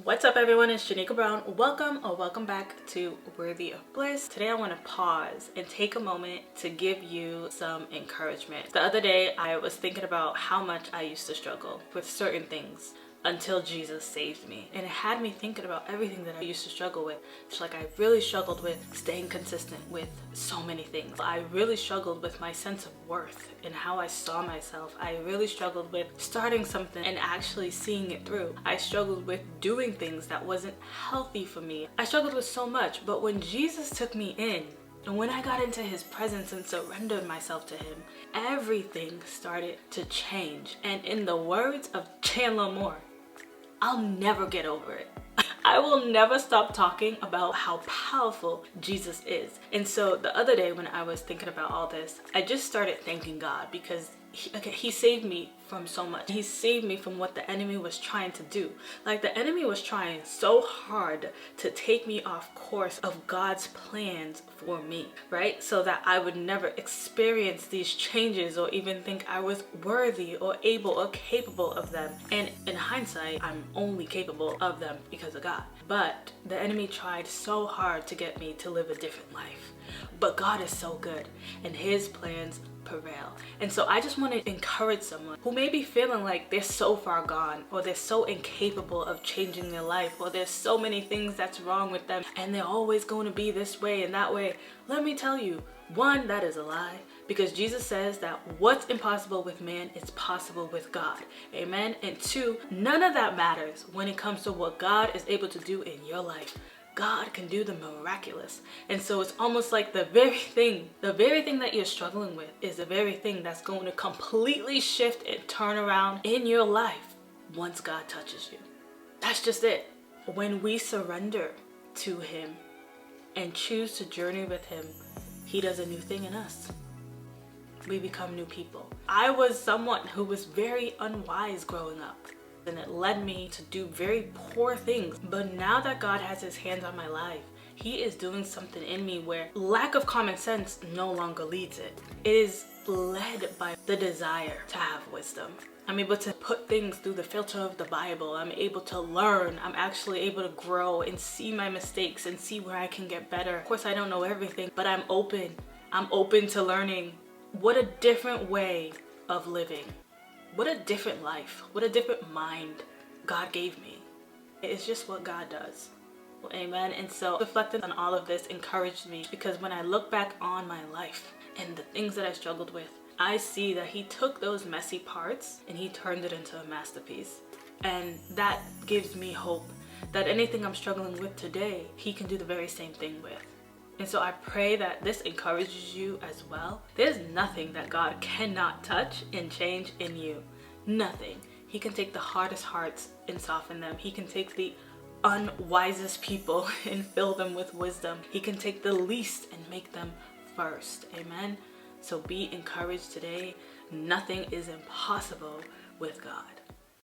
What's up everyone, it's Janika Brown. Welcome back to Worthy of Bliss. Today I want to pause and take a moment to give you some encouragement. The other day I was thinking about how much I used to struggle with certain things until Jesus saved me. And it had me thinking about everything that I used to struggle with. It's like I really struggled with staying consistent with so many things. I really struggled with my sense of worth and how I saw myself. I really struggled with starting something and actually seeing it through. I struggled with doing things that wasn't healthy for me. I struggled with so much, but when Jesus took me in, and when I got into his presence and surrendered myself to him, everything started to change. And in the words of Chandler Moore, I'll never get over it. I will never stop talking about how powerful Jesus is. And so the other day when I was thinking about all this, I just started thanking God because he saved me from so much. He saved me from what the enemy was trying to do. Like the enemy was trying so hard to take me off course of God's plans for me, right? So that I would never experience these changes or even think I was worthy or able or capable of them. And in hindsight, I'm only capable of them because of God. But the enemy tried so hard to get me to live a different life. But God is so good and his plans prevail. And so I just want to encourage someone who may be feeling like they're so far gone, or they're so incapable of changing their life, or there's so many things that's wrong with them and they're always going to be this way and that way. Let me tell you, one, that is a lie, because Jesus says that what's impossible with man is possible with God. Amen. And two, none of that matters when it comes to what God is able to do in your life. God can do the miraculous. And so it's almost like the very thing that you're struggling with is the very thing that's going to completely shift and turn around in your life once God touches you. That's just it. When we surrender to him and choose to journey with him, he does a new thing in us. We become new people. I was someone who was very unwise growing up, and it led me to do very poor things. But now that God has his hands on my life, he is doing something in me where lack of common sense no longer leads it. It is led by the desire to have wisdom. I'm able to put things through the filter of the Bible. I'm able to learn. I'm actually able to grow and see my mistakes and see where I can get better. Of course, I don't know everything, but I'm open. I'm open to learning. What a different way of living. What a different life, what a different mind God gave me. It's just what God does. Well, amen. And so reflecting on all of this encouraged me, because when I look back on my life and the things that I struggled with, I see that he took those messy parts and he turned it into a masterpiece. And that gives me hope that anything I'm struggling with today, he can do the very same thing with. And so I pray that this encourages you as well. There's nothing that God cannot touch and change in you. Nothing. He can take the hardest hearts and soften them. He can take the unwisest people and fill them with wisdom. He can take the least and make them first. Amen. So be encouraged today. Nothing is impossible with God.